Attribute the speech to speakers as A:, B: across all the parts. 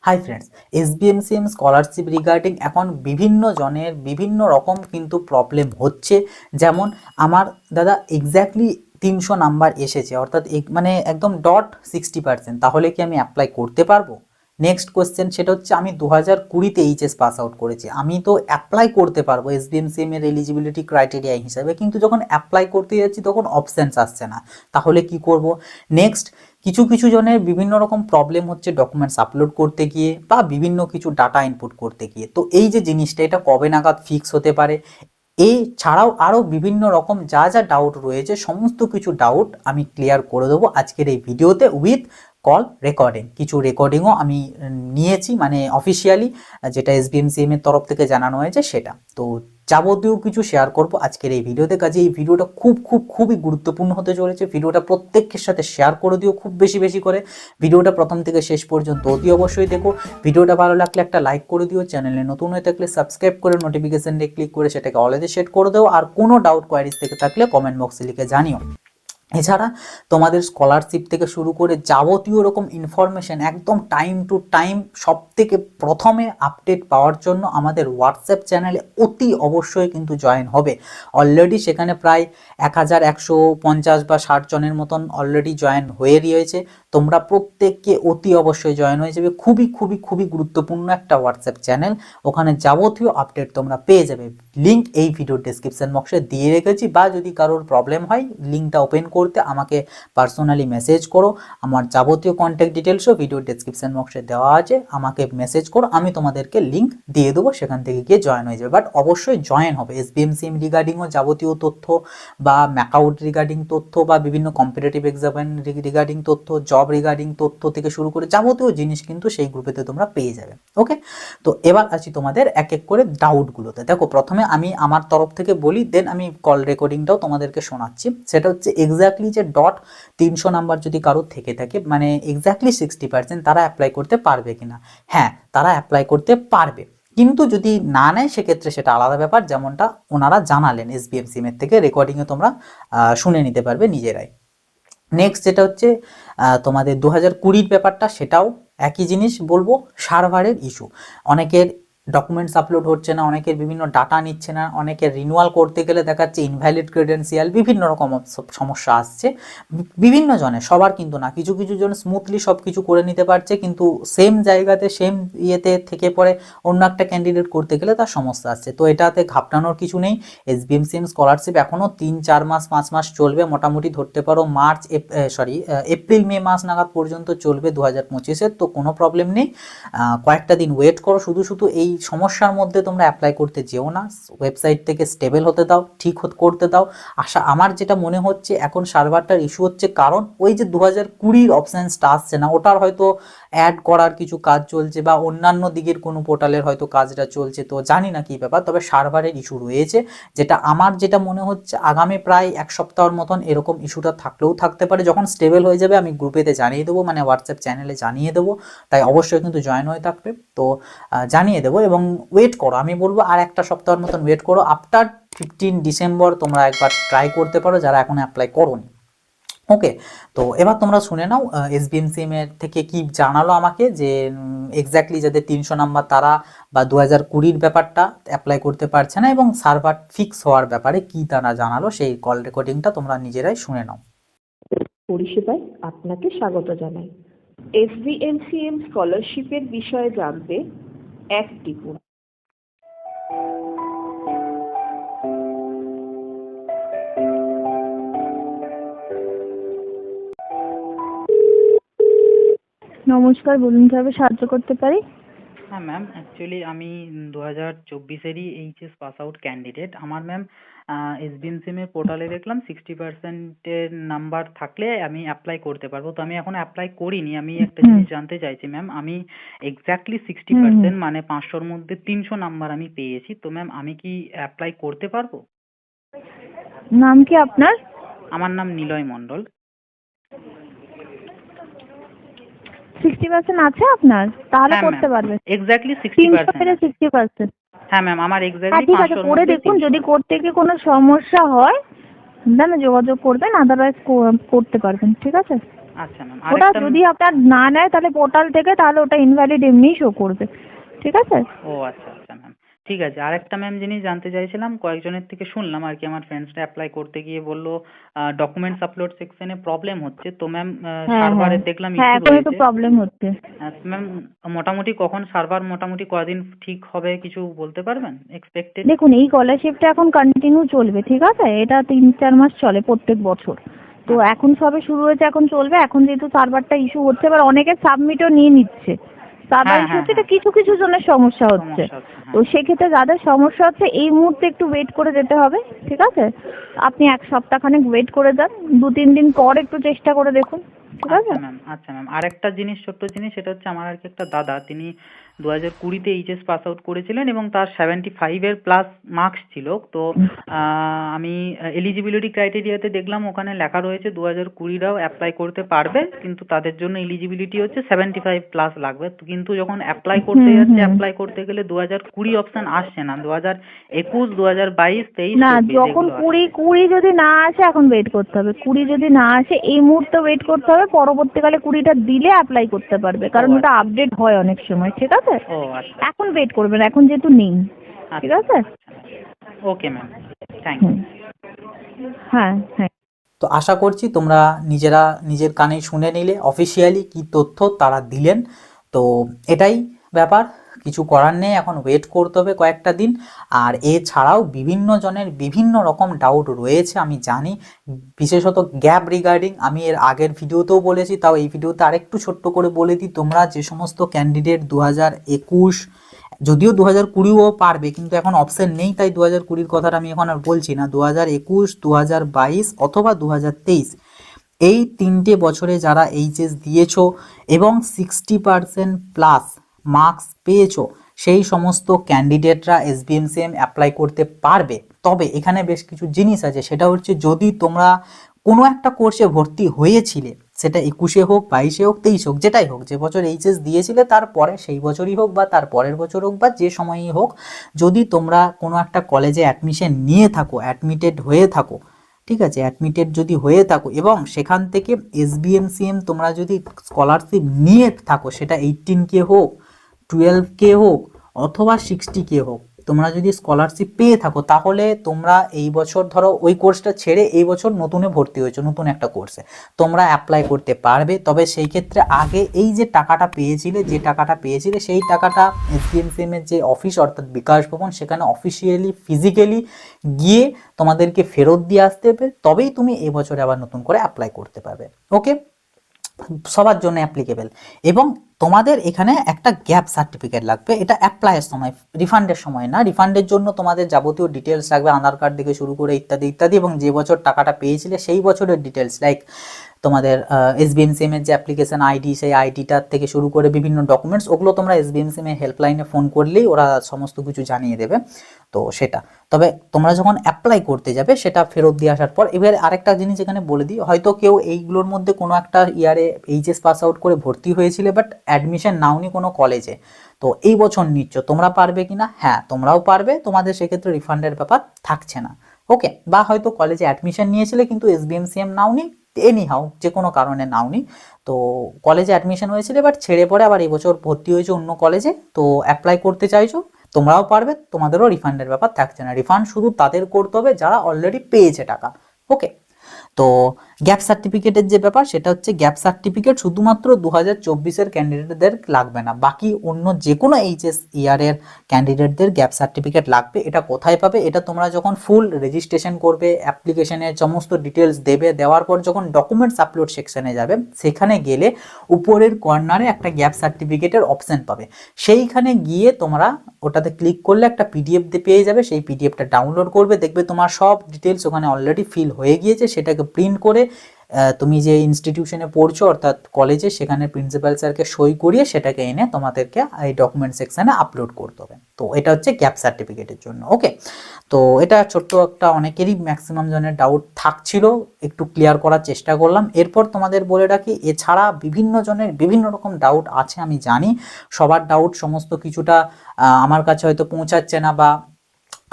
A: Hi friends, SBMCM scholarship regarding এখন বিভিন্ন জনের বিভিন্ন রকম কিন্তু প্রবলেম হচ্ছে। যেমন আমার দাদা এক্স্যাক্টলি 300 নাম্বার এসেছে, অর্থাৎ মানে একদম .60%, তাহলে কি আমি অ্যাপ্লাই করতে পারবো? নেক্সট কোয়েশ্চেন, সেটা হচ্ছে আমি 2020-তে এইচএস পাস আউট করেছি, আমি তো অ্যাপ্লাই করতে পারবো এসবিএমসিএম এর এলিজিবিলিটি ক্রাইটেরিয়া হিসাবে, কিন্তু যখন অ্যাপ্লাই করতে যাচ্ছি তখন অপশানস আসছে না, তাহলে কি করব? নেক্সট, কিছু কিছু জনের বিভিন্ন রকম প্রবলেম হচ্ছে ডকুমেন্টস আপলোড করতে গিয়ে বা বিভিন্ন কিছু ডাটা ইনপুট করতে গিয়ে। তো এই যে জিনিসটা, এটা কবে নাগাদ ফিক্স হতে পারে? এই ছাড়াও আরও বিভিন্ন রকম যা যা ডাউট রয়েছে, সমস্ত কিছু ডাউট আমি ক্লিয়ার করে দেবো আজকের এই ভিডিওতে উইথ কল রেকর্ডিং। কিছু রেকর্ডিংও আমি নিয়েছি, মানে অফিসিয়ালি যেটা এসবিএমসিএম এর তরফ থেকে জানানো হয়েছে সেটা। তো যাবতীয় কিছু শেয়ার করব আজকের এই ভিডিওতে, কাজে এই ভিডিওটা খুবই গুরুত্বপূর্ণ হতে চলেছে। ভিডিওটা প্রত্যেকের সাথে শেয়ার করে দিও খুব বেশি বেশি করে। ভিডিওটা প্রথম থেকে শেষ পর্যন্ত অতি অবশ্যই দেখো। ভিডিওটা ভালো লাগলে একটা লাইক করে দিও, চ্যানেলে নতুন হয়ে থাকলে সাবস্ক্রাইব করে নোটিফিকেশনে ক্লিক করে সেটাকে অলওয়েজ সেট করে দাও। আর কোনো ডাউট কোয়ারিজ থেকে থাকলে কমেন্ট বক্সে লিখে জানিও। এছাড়া তোমাদের স্কলারশিপ থেকে শুরু করে যাবতীয় রকম ইনফরমেশন একদম টাইম টু টাইম সব থেকে প্রথমে আপডেট পাওয়ার জন্য আমাদের হোয়াটসঅ্যাপ চ্যানেলে অতি অবশ্যই কিন্তু জয়েন হবে। অলরেডি সেখানে প্রায় 1150 বা 60 জনের মতন অলরেডি জয়েন হয়ে রয়েছে। তোমরা প্রত্যেককে অতি অবশ্যই জয়েন হয়ে যাবে। খুবই গুরুত্বপূর্ণ একটা হোয়াটসঅ্যাপ চ্যানেল, ওখানে যাবতীয় আপডেট তোমরা পেয়ে যাবে। লিঙ্ক এই ভিডিওর ডেসক্রিপশন বক্সে দিয়ে রেখেছি, বা যদি কারোর প্রবলেম হয় লিঙ্কটা ওপেন করতে আমাকে পার্সোনালি মেসেজ করো। আমার যাবতীয় কন্ট্যাক্ট ডিটেলসও ভিডিওর ডেসক্রিপশন বক্সে দেওয়া আছে, আমাকে মেসেজ করো, আমি তোমাদেরকে লিঙ্ক দিয়ে দেবো, সেখান থেকে গিয়ে জয়েন হয়ে যাবে। বাট অবশ্যই জয়েন হবে। এসবিএমসিএম রিগার্ডিংও যাবতীয় তথ্য বা ম্যাকআউট রিগার্ডিং তথ্য বা বিভিন্ন কম্পিটিটিভ এক্সাম রিগার্ডিং তথ্য, জব রিগার্ডিং তথ্য থেকে শুরু করে যাবতীয় জিনিস কিন্তু সেই গ্রুপেতে তোমরা পেয়ে যাবে। ওকে, তো এবার আছি তোমাদের এক এক করে ডাউটগুলোতে। দেখো, প্রথমে আমি আমার তরফ থেকে বলি, দেন আমি কল রেকর্ডিংটাও তোমাদেরকে শোনাচ্ছি। সেটা হচ্ছে এক্স্যাক্টলি যে 300 নাম্বার যদি কারোর থেকে থাকে, মানে এক্স্যাক্টলি 60%, তারা অ্যাপ্লাই করতে পারবে কিনা? হ্যাঁ, তারা অ্যাপ্লাই করতে পারবে, কিন্তু যদি না নেয় সেক্ষেত্রে সেটা আলাদা ব্যাপার, যেমনটা ওনারা জানালেন এসবিএমসিএম এর থেকে। রেকর্ডিংয়ে তোমরা শুনে নিতে পারবে নিজেরাই। নেক্সট, যেটা হচ্ছে তোমাদের 2020-র ব্যাপারটা, সেটাও একই জিনিস বলবো। সার্ভারের ইস্যু, অনেকের ডকুমেন্টস আপলোড হচ্ছে না, অনেকের বিভিন্ন ডাটা নিচ্ছে না, অনেকের রিনিউয়াল করতে গেলে দেখাচ্ছে ইনভ্যালিড ক্রেডেন্সিয়াল, বিভিন্ন রকম সমস্যা আসছে বিভিন্ন জনের, সবার কিন্তু না। কিছু কিছু জন স্মুথলি সব কিছু করে নিতে পারছে, কিন্তু সেম জায়গাতে সেম ইয়েতে থেকে পরে অন্য একটা ক্যান্ডিডেট করতে গেলে তার সমস্যা আসছে। তো এটাতে ঘাবড়ানোর কিছু নেই। এসবিএমসিএম স্কলারশিপ এখনও 3-4 মাস 5 মাস চলবে মোটামুটি, ধরতে পারো এপ্রিল মে মাস নাগাদ পর্যন্ত চলবে 2025-এর। তো কোনো প্রবলেম নেই, কয়েকটা দিন ওয়েট করো। শুধু এই সমস্যার মধ্যে তোমরা অ্যাপ্লাই করতে যেও না, ওয়েবসাইট থেকে স্টেবল হতে দাও, ঠিক করতে দাও। আমার যেটা মনে হচ্ছে এখন সার্ভারটার ইস্যু হচ্ছে, কারণ ওই যে 2020-র অপশানসটা আসছে না, ওটার হয়তো অ্যাড করার কিছু কাজ চলছে, বা অন্যান্য দিকের কোনো পোর্টালের হয়তো কাজটা চলছে, তো জানি না কি ব্যাপার। তবে সার্ভারের ইস্যু রয়েছে, আমার যেটা মনে হচ্ছে আগামী প্রায় 1 সপ্তাহের মতন এরকম ইস্যুটা থাকলেও থাকতে পারে। যখন স্টেবল হয়ে যাবে আমি গ্রুপেতে জানিয়ে দেবো, মানে হোয়াটসঅ্যাপ চ্যানেলে জানিয়ে দেবো, তাই অবশ্যই কিন্তু জয়েন হয়ে থাকবে। তো জানিয়ে দেবো, এবং ওয়েট করো, আমি বলবো আর 1 সপ্তাহের মতন ওয়েট করো। আফটার 15 ডিসেম্বর তোমরা একবার ট্রাই করতে পারো, যারা এখন অ্যাপ্লাই করোনি। ওকে, তো এবার তোমরা শুনে নাও এসবিএমসিএম এর থেকে কি জানালো আমাকে, যে এক্স্যাক্টলি যাদের 300 নাম্বার তারা বা 2020-র ব্যাপারটা অ্যাপ্লাই করতে পারছে না, এবং সার্ভার ফিক্স হওয়ার ব্যাপারে কি তারা জানালো, সেই কল রেকর্ডিংটা তোমরা নিজেরাই শুনে নাও।
B: পরিষেবায় আপনাকে স্বাগত জানাই। এসবিএমসিএম স্কলারশিপের বিষয়ে জানতে 1 টিপুন।
C: নমস্কার, বলুন কিভাবে সাহায্য করতে পারি?
D: হ্যাঁ ম্যাম, অ্যাকচুয়ালি আমি 2024-এরই এইচএস পাস আউট ক্যান্ডিডেট। আমার ম্যাম এসবিএমসিএম এর পোর্টালে দেখলাম 60%-এর নাম্বার থাকলে আমি অ্যাপ্লাই করতে পারবো। তো আমি এখন অ্যাপ্লাই করিনি। আমি একটা জিনিস জানতে চাইছি ম্যাম, আমি এক্স্যাক্টলি 60% মানে 500-র মধ্যে 300 নাম্বার আমি পেয়েছি। তো ম্যাম আমি কি অ্যাপ্লাই করতে পারবো?
C: নাম কি আপনার?
D: আমার নাম নিলয় মণ্ডল।
C: 60% আছে আপনার? তাহলে
D: হ্যাঁ
C: করতে
D: ম্যাম,
C: পারবেন।
D: এক্স্যাক্টলি
C: 300 থেকে
D: 60% আছে।
C: 60%।
D: হ্যাঁ ম্যাম, আমার
C: হ্যাঁ,
D: এক্স্যাক্টলি
C: ঠিক আছে,
D: 500-র
C: করে
D: মধ্যে
C: দেখুন।
D: 300।
C: যদি করতে গিয়ে কোনো সমস্যা হয় তাহলে যোগাযোগ করবেন, আদারওয়াইজ করতে পারবেন। ঠিক আছে?
D: আচ্ছা ম্যাম,
C: ওটা
D: আরেকটা
C: যদি আপনার না নেয় তাহলে পোর্টাল থেকে, তাহলে ওটা ইনভ্যালিড এমনিই শো করবে, ঠিক আছে?
D: ও আচ্ছা আচ্ছা ম্যাম, ঠিক আছে। আরেকটা ম্যাম জিনিস জানতে চাইছিলাম, কয়েকজনের থেকে শুনলাম আর কি, আমার ফ্রেন্ডসরা অ্যাপ্লাই করতে গিয়ে বললো ডকুমেন্টস আপলোড সেকশনে প্রবলেম হচ্ছে। তো ম্যাম
C: হ্যাঁ, হ্যাঁ,
D: সার্ভারে দেখলাম
C: হ্যাঁ,
D: ইস্যু
C: এখন একটু
D: রয়েছে।
C: প্রবলেম হচ্ছে।
D: ম্যাম মোটামুটি কখন সার্ভার মোটামুটি কদিন ঠিক হবে কিছু বলতে পারবেন, এক্সপেক্টেড?
C: দেখুন, এই স্কলারশিপটা এখন কন্টিনিউ চলবে, ঠিক আছে? এটা 3-4 মাস চলে প্রত্যেক বছর। তো
D: আচ্ছা
C: এখন সবে শুরু হয়েছে, এখন চলবে। এখন যেহেতু সার্ভারটা ইস্যু হচ্ছে, এবার অনেকে সাবমিটও নিয়ে নিচ্ছে, সার্ভার
D: হ্যাঁ
C: ইস্যু
D: হ্যাঁ
C: হচ্ছে, এটা
D: হ্যাঁ,
C: কিছু কিছু জনের সমস্যা হচ্ছে।
D: সমস্যা হচ্ছে,
C: তো
D: হ্যাঁ।
C: সেক্ষেত্রে যাদের সমস্যা হচ্ছে এই মুহূর্তে একটু ওয়েট করে যেতে হবে, ঠিক আছে? আপনি 1 সপ্তাহখানেক ওয়েট করে যান, 2-3 দিন পর একটু চেষ্টা করে দেখুন, ঠিক আছে?
D: আচ্ছা ম্যাম, আচ্ছা ম্যাম, আরেকটা জিনিস, ছোট্ট জিনিস, সেটা হচ্ছে আমার আর কি একটা দাদা, তিনি 2020-তে এইচএস পাস আউট করেছিলেন এবং তার 75-এর প্লাস মার্কস ছিল। তো আমি এলিজিবিলিটি ক্রাইটেরিয়াতে দেখলাম ওখানে লেখা রয়েছে 2020রাও অ্যাপ্লাই করতে পারবে, কিন্তু তাদের জন্য এলিজিবিলিটি হচ্ছে 75+ লাগবে। তো কিন্তু যখন অ্যাপ্লাই করতে
C: হুম,
D: যাচ্ছে,
C: হুম।
D: অ্যাপ্লাই করতে গেলে 2020 অপশন আসছে না, 2021, 2022, 23,
C: না,
D: 24
C: যখন
D: এগুলো
C: কুড়ি
D: আসছে।
C: কুড়ি যদি না আসে এখন ওয়েট করতে হবে। 20 যদি না আসে এই মুহূর্তে ওয়েট করতে হবে, পরবর্তীকালে 20টা দিলে অ্যাপ্লাই করতে পারবে,
D: ও
C: কারণ ওটা
D: আচ্ছা,
C: আপডেট হয় অনেক সময়, ঠিক আছে?
D: ও আচ্ছা
C: এখন ওয়েট করবেন, এখন যেহেতু নেই, ঠিক
D: আচ্ছা
C: আছে?
D: আচ্ছা, okay ma'am, thank
C: hmm.
D: You.
C: হ্যাঁ, হ্যাঁ।
A: তো আশা করছি তোমরা নিজেরা নিজের কানে শুনে নিলে অফিসিয়ালি কি তথ্য তারা দিলেন। তো এটাই ব্যাপার, কিছু করার নেই, এখন ওয়েট করতে হবে কয়েকটা দিন। আর এছাড়াও বিভিন্ন জনের বিভিন্ন রকম ডাউট রয়েছে আমি জানি, বিশেষত গ্যাপ রিগার্ডিং। আমি এর আগের ভিডিওতেও বলেছি, তাও এই ভিডিওতে আরেকটু ছোট্ট করে বলে দিই, তোমরা যে সমস্ত ক্যান্ডিডেট 2021, যদিও 2020ও পারবে কিন্তু এখন অপশন নেই, তাই 2020-র কথাটা আমি এখন আর বলছি না, 2021, 2022 অথবা 2023, এই 3টে বছরে যারা এইচএস দিয়েছো এবং 60% প্লাস মার্কস পেয়েছো, সেই সমস্ত ক্যান্ডিডেটরা এসবিএমসিএম অ্যাপ্লাই করতে পারবে। তবে এখানে বেশ কিছু জিনিস আছে, সেটা হচ্ছে যদি তোমরা কোনো একটা কোর্সে ভর্তি হয়েছিলে, সেটা 21-এ হোক, 22-এ হোক, 23 হোক, যেটাই হোক, যে বছর এইচএস দিয়েছিলে তারপরে সেই বছরই হোক বা তার পরের বছর হোক বা যে সময়ই হোক, যদি তোমরা কোনো একটা কলেজে অ্যাডমিশন নিয়ে থাকো, অ্যাডমিটেড হয়ে থাকো, ঠিক আছে, অ্যাডমিটেড যদি হয়ে থাকো এবং সেখান থেকে এসবিএমসিএম তোমরা যদি স্কলারশিপ নিয়ে থাকো, সেটা 18K হোক, 12K হোক অথবা 60K হোক, তোমরা যদি স্কলারশিপ পেয়ে থাকো, তাহলে তোমরা এই বছর ধরো ওই কোর্সটা ছেড়ে এই বছর নতুনে ভর্তি হয়েছো নতুন একটা কোর্সে, তোমরা অ্যাপ্লাই করতে পারবে। তবে সেই ক্ষেত্রে আগে এই যে টাকাটা পেয়েছিলে সেই টাকাটা এসবিএমসিএম এর যে অফিস অর্থাৎ বিকাশ ভবন, সেখানে অফিসিয়ালি ফিজিক্যালি গিয়ে তোমাদেরকে ফেরত দিয়ে আসতে হবে, তবেই তুমি এবছরে আবার নতুন করে অ্যাপ্লাই করতে পারবে। ওকে, সবার জন্য অ্যাপ্লিকেবল। এবং তোমাদের এখানে একটা গ্যাপ সার্টিফিকেট লাগবে, এটা অ্যাপ্লাইয়ের সময়, রিফান্ডের সময় না। রিফান্ডের জন্য তোমাদের যাবতীয় ডিটেলস লাগবে, আধার কার্ড থেকে শুরু করে ইত্যাদি ইত্যাদি, এবং যে বছর টাকাটা পেয়েছিলে সেই বছরের ডিটেলস, লাইক তোমাদের এসবিএমসিএম এর যে অ্যাপ্লিকেশন আইডি, সেই আইডিটার থেকে শুরু করে বিভিন্ন ডকুমেন্টস, ওগুলো তোমরা এসবিএমসিএম এর হেল্পলাইনে ফোন করলেই ওরা সমস্ত কিছু জানিয়ে দেবে। তো সেটা, তবে তোমরা যখন অ্যাপ্লাই করতে যাবে সেটা ফেরত দিয়ে আসার পর, এবার আরেকটা জিনিস এখানে বলে দিই, হয়তো কেউ এইগুলোর মধ্যে কোনো একটা ইয়ারে এইচএস পাস আউট করে ভর্তি হয়েছিলে বাট অ্যাডমিশন নাওনি কোনো কলেজে, তো এই বছর নিচ্ছ, তোমরা পারবে কিনা? হ্যাঁ, তোমরাও পারবে, তোমাদের সেক্ষেত্রে রিফান্ডের ব্যাপার থাকছে না। ওকে, বা হয়তো কলেজে অ্যাডমিশন নিয়েছিলে কিন্তু এসবিএমসিএম নাওনি, এনি হাউ যে কোনো কারণে নাওনি, তো কলেজে অ্যাডমিশন হয়েছিল বাট ছেড়ে পড়ে আবার এই বছর ভর্তি হয়েছে অন্য কলেজে, তো অ্যাপ্লাই করতে চাইছো, তোমরাও পারবে, তোমাদেরও রিফান্ডের ব্যাপার থাকছে না। রিফান্ড শুধু তাদের করতে হবে যারা অলরেডি পেয়েছে টাকা। ওকে, তো গ্যাপ সার্টিফিকেটের যে ব্যাপার, সেটা হচ্ছে গ্যাপ সার্টিফিকেট শুধুমাত্র 2024-এর ক্যান্ডিডেটদের লাগবে না, বাকি অন্য যে কোনো এইচএস ইয়ারের ক্যান্ডিডেটদের গ্যাপ সার্টিফিকেট লাগবে। এটা কোথায় পাবে? এটা তোমরা যখন ফুল রেজিস্ট্রেশন করবে, অ্যাপ্লিকেশনের সমস্ত ডিটেলস দেবে, দেওয়ার পর যখন ডকুমেন্টস আপলোড সেকশনে যাবে, সেখানে গেলে উপরের কর্নারে একটা গ্যাপ সার্টিফিকেটের অপশন পাবে, সেইখানে গিয়ে তোমরা ওটাতে ক্লিক করলে একটা পিডিএফ পেয়ে যাবে, সেই পিডিএফটা ডাউনলোড করবে, দেখবে তোমার সব ডিটেলস ওখানে অলরেডি ফিল হয়ে গিয়েছে, সেটাকে প্রিন্ট করে তুমি যে ইনস্টিটিউশনে পড়ছো অর্থাৎ কলেজে, সেখানে প্রিন্সিপাল স্যারকে সই করিয়ে সেটাকে এনে তোমাদেরকে এই ডকুমেন্ট সেকশনে আপলোড করতে হবে। তো এটা হচ্ছে গ্যাপ সার্টিফিকেটের জন্য। ওকে, তো এটা ছোট্ট একটা, অনেকেরই ম্যাক্সিমাম জনের ডাউট থাকছিল, একটু ক্লিয়ার করার চেষ্টা করলাম। এরপর তোমাদের বলে রাখি, এছাড়া বিভিন্ন জনের বিভিন্ন রকম ডাউট আছে, আমি জানি সবার ডাউট সমস্ত কিছুটা আমার কাছে হয়তো পৌঁছাচ্ছে না বা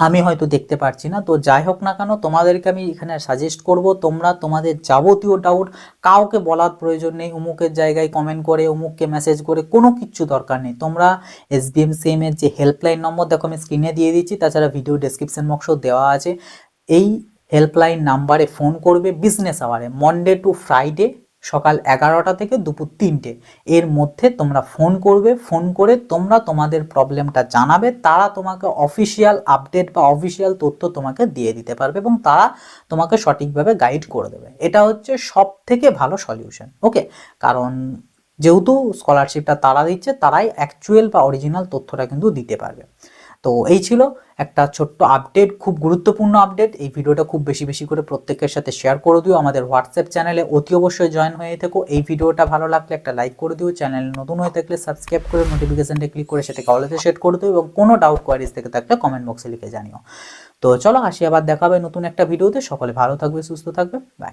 A: আমি হয়তো দেখতে পারছি না। তো যাই হোক না কেন, তোমাদেরকে আমি এখানে সাজেস্ট করব, তোমরা তোমাদের যাবতীয় ডাউট কাউকে বলার প্রয়োজন নেই, অমুকের জায়গায় কমেন্ট করে, অমুককে মেসেজ করে, কোনো কিচ্ছু দরকার নেই। তোমরা SBMCM এর যে হেল্পলাইন নম্বর দেখো আমি স্ক্রিনে দিয়ে দিচ্ছি, তাছাড়া ভিডিও ডেসক্রিপশন বক্সেও দেওয়া আছে। এই হেল্পলাইন নাম্বারে ফোন করবে বিজনেস আওয়ারে, মনডে টু ফ্রাইডে সকাল 11টা থেকে দুপুর 3টে এর মধ্যে তোমরা ফোন করবে। ফোন করে তোমরা তোমাদের প্রবলেমটা জানাবে, তারা তোমাকে অফিসিয়াল আপডেট বা অফিসিয়াল তথ্য তোমাকে দিয়ে দিতে পারবে এবং তারা তোমাকে সঠিকভাবে গাইড করে দেবে। এটা হচ্ছে সব থেকে ভালো সলিউশন। ওকে, কারণ যেহেতু স্কলারশিপটা তারা দিচ্ছে, তারাই অ্যাকচুয়াল বা অরিজিনাল তথ্যটা কিন্তু দিতে পারবে। তো এই ছিল একটা ছোট্ট আপডেট, খুব গুরুত্বপূর্ণ আপডেট। এই ভিডিওটা খুব বেশি বেশি করে প্রত্যেকের সাথে শেয়ার করে দিও। আমাদের হোয়াটসঅ্যাপ চ্যানেলে অতি অবশ্যই জয়েন হয়ে থেকো। এই ভিডিওটা ভালো লাগলে একটা লাইক করে দিও, চ্যানেল নতুন হয়ে থাকলে সাবস্ক্রাইব করে নোটিফিকেশনটা ক্লিক করে সেটাকে অলতে সেট করে দিও এবং কোনো ডাউট কোয়ারিজ থেকে থাকলে কমেন্ট বক্সে লিখে জানিও। তো চলো আসি, আবার দেখা হবে নতুন একটা ভিডিওতে। সকলে ভালো থাকবে, সুস্থ থাকবে, বাই।